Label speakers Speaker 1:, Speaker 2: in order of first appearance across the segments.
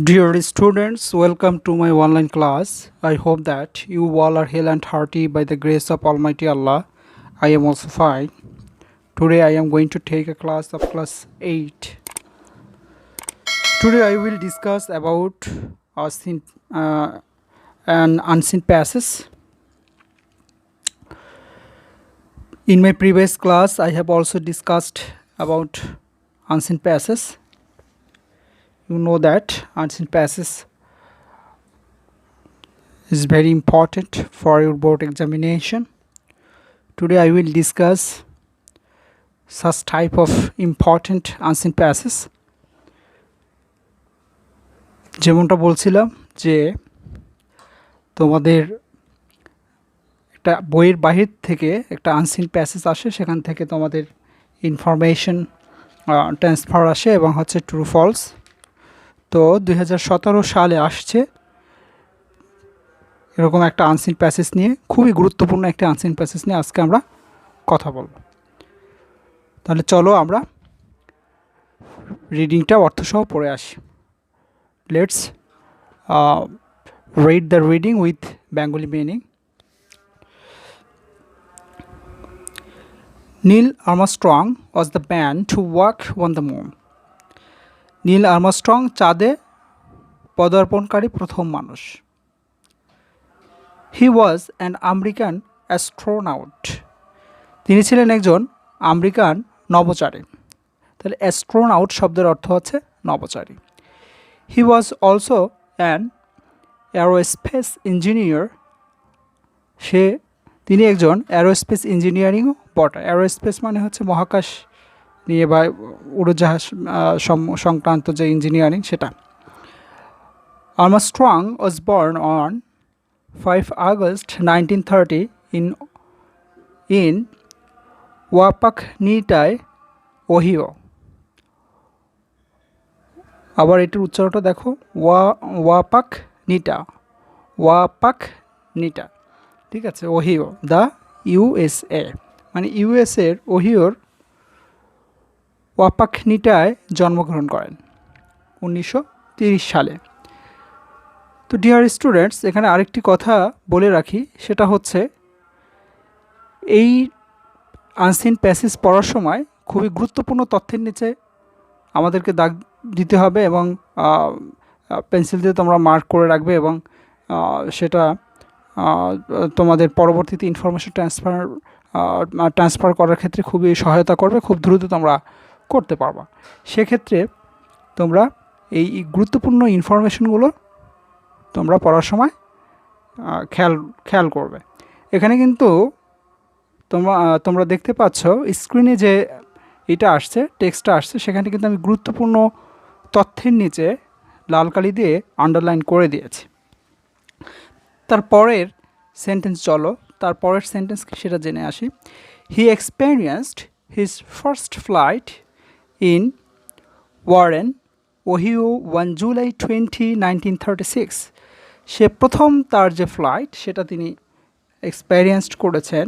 Speaker 1: Dear students, welcome to my online class. I hope that you all are hale and hearty by the grace of Almighty Allah. I am also fine. Today I am going to take a class of class 8. Today I will discuss about uh, an unseen passage. In my previous class I have also discussed about unseen passage. You know that unseen passage is very important for your board examination. Today I will discuss such type of important unseen passage. যেমনটা বলছিলাম যে তোমাদের একটা বইয়ের বাহির থেকে একটা unseen passage আসে, সেখান থেকে তোমাদের ইনফরমেশন ট্রান্সফার আসে এবং হচ্ছে ট্রু ফলস। তো 2017 সালে আসছে এরকম একটা আনসিন প্যাসেজ নিয়ে, খুবই গুরুত্বপূর্ণ একটা আনসিন প্যাসেজ নিয়ে আজকে আমরা কথা বলবো। তাহলে চলো আমরা রিডিংটা অর্থসহ পড়ে আসি। Let's read the reading with Bengali meaning. Neil Armstrong was the man to walk on the moon. Neil Armstrong চাঁদে পদার্পণকারী প্রথম মানুষ। He was an American astronaut. তিনি ছিলেন একজন আমেরিকান নভোচারী। তাহলে অ্যাস্ট্রোনাউট শব্দের অর্থ হচ্ছে নভোচারী। He was also an aerospace engineer. তিনি একজন অ্যারোস্পেস ইঞ্জিনিয়ারিংও বটে। অ্যারোস্পেস মানে হচ্ছে মহাকাশ নিয়ে বা উড়োজাহাজ সংক্রান্ত যে ইঞ্জিনিয়ারিং সেটা। Armstrong was born on 5 August 1930 in Wapakoneta, Ohio. আবার এটির উচ্চারণটা দেখো, ওয়াপাকনিটা, ঠিক আছে, ওহিও, দ্য ইউএসএ, মানে ইউএসএর ওহিওর ওয়াপাকনিটায় জন্মগ্রহণ করেন 1930 সালে। তো ডিয়ার স্টুডেন্টস, এখানে আরেকটি কথা বলে রাখি, সেটা হচ্ছে এই আনসিন প্যাসেজ পড়ার সময় খুবই গুরুত্বপূর্ণ তথ্যের নিচে আমাদেরকে দাগ দিতে হবে এবং পেন্সিল দিয়ে তোমরা মার্ক করে রাখবে এবং সেটা তোমাদের পরবর্তীতে ইনফরমেশন ট্রান্সফার করার ক্ষেত্রে খুবই সহায়তা করবে, খুব দ্রুত তোমরা করতে পারবা। সেক্ষেত্রে তোমরা এই গুরুত্বপূর্ণ ইনফরমেশনগুলো তোমরা পড়ার সময় খেয়াল করবে। এখানে কিন্তু তোমরা দেখতে পাচ্ছ স্ক্রিনে যে এটা আসছে, টেক্সটটা আসছে, সেখানে কিন্তু আমি গুরুত্বপূর্ণ তথ্যের নিচে লাল কালি দিয়ে আন্ডারলাইন করে দিয়েছি। তারপরের সেন্টেন্স চলো, তারপরের সেন্টেন্স কি সেটা জেনে আসি। He experienced his first flight in Warren, Ohio 1 July 20, 1936। সে প্রথম তার যে ফ্লাইট সেটা তিনি এক্সপেরিয়েন্সড করেছেন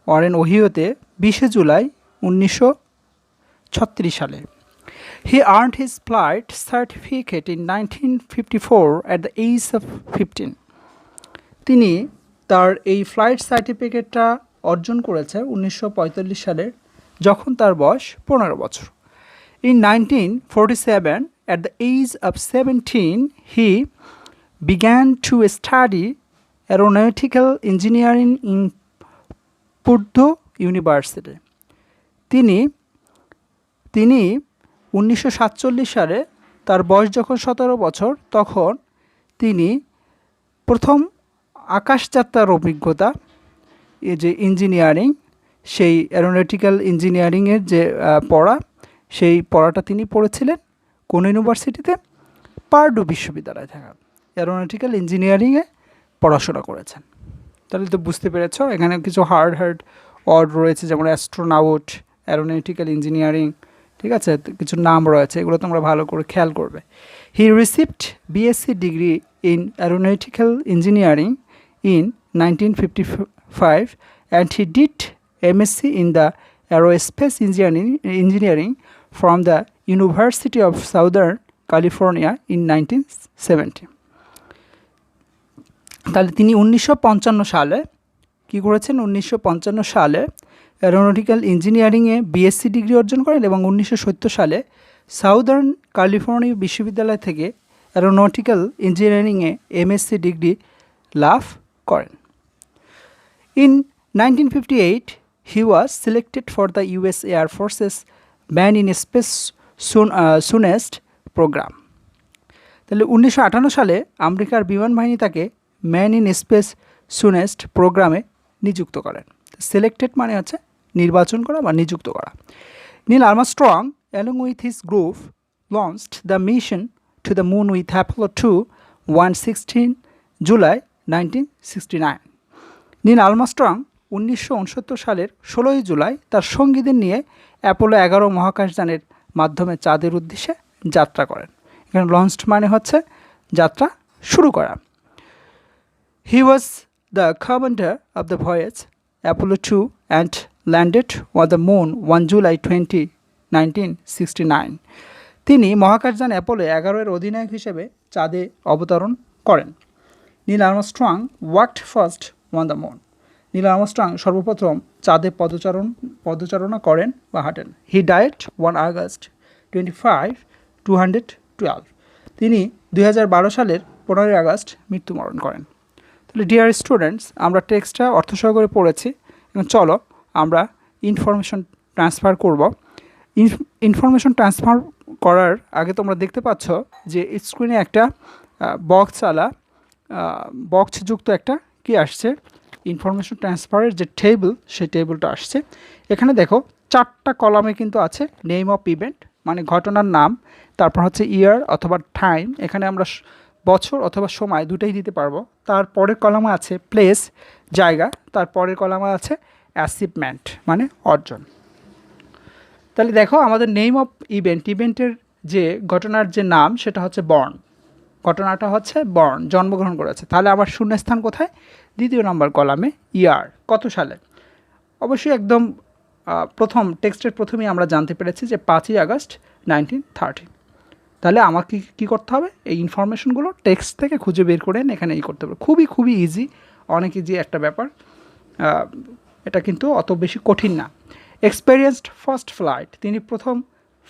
Speaker 1: ওয়ারেন, ওহিওতে 20 জুলাই 1936 সালে। He earned his flight certificate in 1954 at the age of 15. তিনি তার এই ফ্লাইট সার্টিফিকেটটা অর্জন করেছে 1945 সালে, যখন তার বয়স 15 বছর। In 1947, at the age of 17, he began to study aeronautical engineering in Purdue University. তিনি 1947 সালে তার বয়স যখন 17 বছর, তখন তিনি প্রথম আকাশযাত্রার অভিজ্ঞতা, এই যে ইঞ্জিনিয়ারিং, সেই অ্যারোনটিক্যাল ইঞ্জিনিয়ারিংয়ের যে সেই পড়াটা তিনি পড়েছিলেন কোন ইউনিভার্সিটিতে? পার্ডু বিশ্ববিদ্যালয় থেকে অ্যারোনটিক্যাল ইঞ্জিনিয়ারিংয়ে পড়াশোনা করেছেন। তাহলে তো বুঝতে পেরেছ, এখানে কিছু হার্ড ওয়ার্ড রয়েছে, যেমন অ্যাস্ট্রোনাউট, অ্যারোনটিক্যাল ইঞ্জিনিয়ারিং, ঠিক আছে, কিছু নাম রয়েছে, এগুলো তোমরা ভালো করে খেয়াল করবে। হি received BSc degree in aeronautical engineering in 1955 and he did MSc in the aerospace engineering from the University of Southern California in 1970। তাহলে তিনি 1955 সালে কী করেছেন? 1955 সালে অ্যারোনটিক্যাল ইঞ্জিনিয়ারিংয়ে বিএসসি ডিগ্রি অর্জন করেন এবং 1970 সালে সাউদার্ন ক্যালিফোর্নিয়া বিশ্ববিদ্যালয় থেকে অ্যারোনটিক্যাল ইঞ্জিনিয়ারিংয়ে এমএসসি ডিগ্রি লাভ করেন। In 1958 he was selected for the US Air Force's Man in Space Soonest program। তাহলে 1958 সালে আমেরিকার বিমান বাহিনী তাকে ম্যান ইন স্পেস সুনেস্ট প্রোগ্রামে নিযুক্ত করেন। সিলেক্টেড মানে হচ্ছে নির্বাচন করা বা নিযুক্ত করা। Neil Armstrong along with his group launched the mission to the moon with Apollo 2 on 16 July 1969। Neil Armstrong 1969 সালের 16 জুলাই তার সঙ্গীদের নিয়ে অ্যাপোলো 11 মহাকাশযানের মাধ্যমে চাঁদের উদ্দেশ্যে যাত্রা করেন। এখানে লঞ্চড মানে হচ্ছে যাত্রা শুরু করা। He was the commander of the voyage Apollo 2 and landed on the moon on July 20, 1969। তিনি মহাকাশযান অ্যাপোলো 11 এর অধিনায়ক হিসেবে চাঁদে অবতরণ করেন। Neil Armstrong walked first on the moon. Neil Armstrong সর্বপ্রথম চাঁদে পদচারণা করেন বা হাঁটেন। He died 1 August 25, 2012। তিনি 2012 সালের 15 আগস্ট মৃত্যুবরণ করেন। তাহলে ডিয়ার স্টুডেন্টস, আমরা টেক্সটটা অর্থ সহকারে পড়েছি এবং চলো আমরা ইনফরমেশন ট্রান্সফার করব। ইনফরমেশন ট্রান্সফার করার আগে তোমরা দেখতে পাচ্ছ যে স্ক্রিনে একটা বক্সযুক্ত একটা কি আসছে, ইনফরমেশন ট্রান্সফারের যে টেবিল, সেই টেবিলটা আসছে। এখানে দেখো 4টা কলামে কিন্তু আছে নেম অফ ইভেন্ট মানে ঘটনার নাম, তারপর হচ্ছে ইয়ার অথবা টাইম, এখানে আমরা বছর অথবা সময় দুটাই দিতে পারবো। তারপরের কলামে আছে প্লেস জায়গা, তারপরের কলামে আছে অ্যাচিভমেন্ট মানে অর্জন। তাহলে দেখো আমাদের নেম অফ ইভেন্টের যে ঘটনার যে নাম সেটা হচ্ছে বর্ন, ঘটনাটা হচ্ছে বর্ন, জন্মগ্রহণ করেছে। তাহলে আমার শূন্যস্থান কোথায়? 2 নম্বর কলামে ইয়ার, কত সালে। অবশ্যই একদম প্রথম টেক্সটের প্রথমেই আমরা জানতে পেরেছি যে 5 আগস্ট 1930। তাহলে আমাকে কী করতে হবে? এই ইনফরমেশনগুলো টেক্সট থেকে খুঁজে বের করে এখানে করতে হবে। খুবই ইজি, অনেক ইজি একটা ব্যাপার, এটা কিন্তু অত বেশি কঠিন না। এক্সপেরিয়েন্সড ফার্স্ট ফ্লাইট, তিনি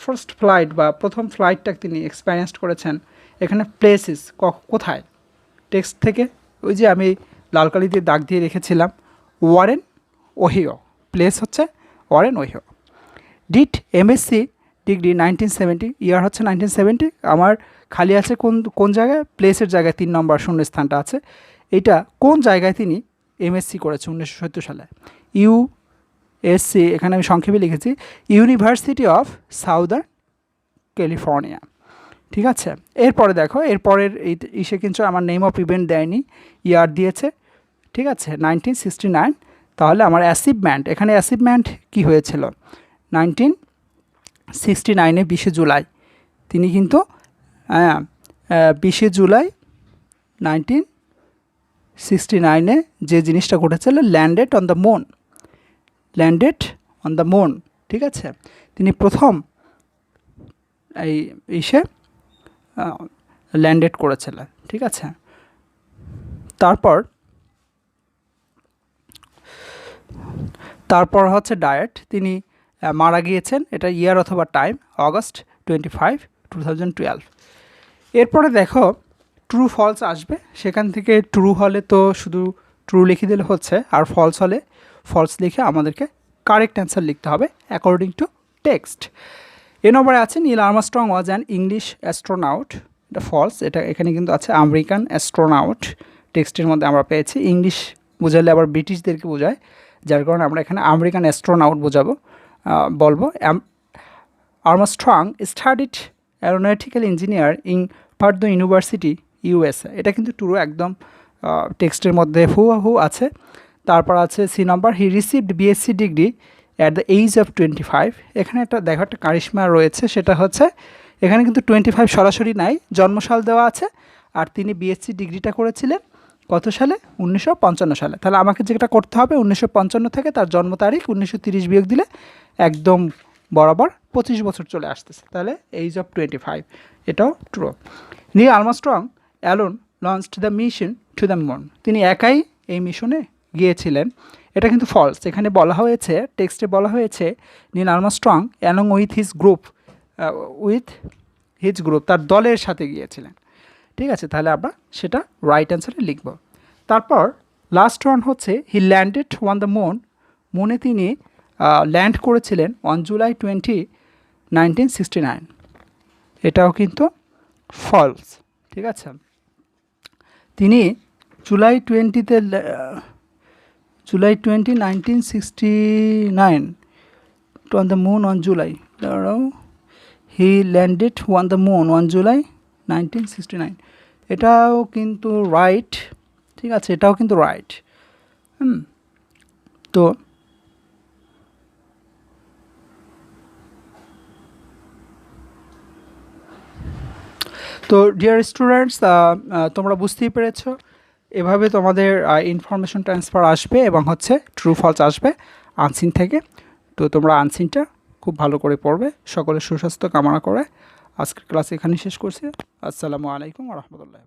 Speaker 1: ফার্স্ট ফ্লাইট বা প্রথম ফ্লাইটটা তিনি এক্সপেরিয়েন্সড করেছেন। এখানে প্লেসেস কোথায়? টেক্সট থেকে ওই যে আমি লাল কালি দিয়ে দাগ দিয়ে রেখেছিলাম, ওয়ারেন ওহিও, প্লেস হচ্ছে Warren Ohio. Did MSc degree 1970, ইয়ার হচ্ছে 1970। আমার খালি আছে কোন জায়গায়? প্লেসের জায়গায় 3 নম্বর শূন্যস্থানটা আছে। এটা কোন জায়গায় তিনি এমএসসি করেছে? 1970 সালে। ইউএসসি, এখানে আমি সংক্ষেপে লিখেছি ইউনিভার্সিটি অফ সাউদার্ন ক্যালিফোর্নিয়া। ঠিক আছে, এরপরে দেখো এরপরের ইসে কিন্তু আমার নেম অফ ইভেন্ট দেয়নি, ইয়ার দিয়েছে। ঠিক আছে, 1969। তাহলে আমার অ্যাচিভমেন্ট, এখানে অ্যাচিভমেন্ট কি হয়েছিল? 1969 20 জুলাই তিনি কিন্তু 20 জুলাই 1969 যে জিনিসটা ঘটেছিল, ল্যান্ডেড অন দ্য মুন। ঠিক আছে, তিনি প্রথম এই ইসে ল্যান্ডেড করেছিলেন। ঠিক আছে, তারপর হচ্ছে ডায়েট, তিনি মারা গিয়েছেন। এটা ইয়ার অথবা টাইম অগস্ট 25, 2012। এরপরে দেখো ট্রু ফলস আসবে, সেখান থেকে ট্রু হলে তো শুধু ট্রু লিখে দিলে হচ্ছে, আর ফলস হলে ফলস লিখে আমাদেরকে কারেক্ট অ্যান্সার লিখতে হবে অ্যাকর্ডিং টু টেক্সট। এ নম্বরে আছে Neil Armstrong was an English astronaut, এটা ফলস। এটা এখানে কিন্তু আছে আমেরিকান অ্যাস্ট্রোনাউট, টেক্সটের মধ্যে আমরা পেয়েছি। ইংলিশ বোঝালে আবার ব্রিটিশদেরকে বোঝায়, যার কারণে আমরা এখানে আমেরিকান অ্যাস্ট্রোনাউট বলবো। Armstrong studied aeronautical engineer in Purdue university USA, এটা কিন্তু ট্রু একদম টেক্সটের মধ্যে হু আছে। তারপর আছে C number, he received BSc degree at the age of 25। এখানে দেখো একটা কারিশমা রয়েছে, সেটা হচ্ছে এখানে কিন্তু 25 সরাসরি নাই, জন্মসাল দেওয়া আছে। আর তিনি বিএসসি ডিগ্রিটা করেছিলেন কত সালে? 1955 সালে। তাহলে আমাকে যেটা করতে হবে 1955 থেকে তার জন্ম তারিখ 1930 বিয়োগ দিলে একদম বরাবর 25 বছর চলে আসতেছে, তাহলে এজ অফ 25, এটাও true. Neil Armstrong alone launched the mission to the moon, তিনি একাই এই মিশনে গিয়েছিলেন, এটা কিন্তু ফলস। এখানে বলা হয়েছে, টেক্সটে বলা হয়েছে Neil Armstrong along with his group, তার দলের সাথে গিয়েছিলেন। ঠিক আছে, তাহলে আমরা সেটা রাইট অ্যান্সারে লিখব। তারপর লাস্ট ওয়ান হচ্ছে হি ল্যান্ডেড অন দ্য মুন, মুনে তিনি ল্যান্ড করেছিলেন অন জুলাই 20, 1969, এটাও কিন্তু ফলস। ঠিক আছে, তিনি July 20-তে July 20, 1969 on the moon on July, he landed on the moon on July 1969, এটাও কিন্তু রাইট। ঠিক আছে, এটাও কিন্তু রাইট। তো ডিয়ার স্টুডেন্টস, তোমরা বুঝতেই পেরেছো, এভাবে তোমাদের ইনফরমেশন ট্রান্সফার আসবে এবং হচ্ছে ট্রু ফলস আসবে আনসিন থেকে। তো তোমরা আনসিনটা খুব ভালো করে পড়বে। সকলের সুস্বাস্থ্য কামনা করে আজকের ক্লাস এখানেই শেষ করছি। আসসালামু আলাইকুম ওয়া রাহমাতুল্লাহ।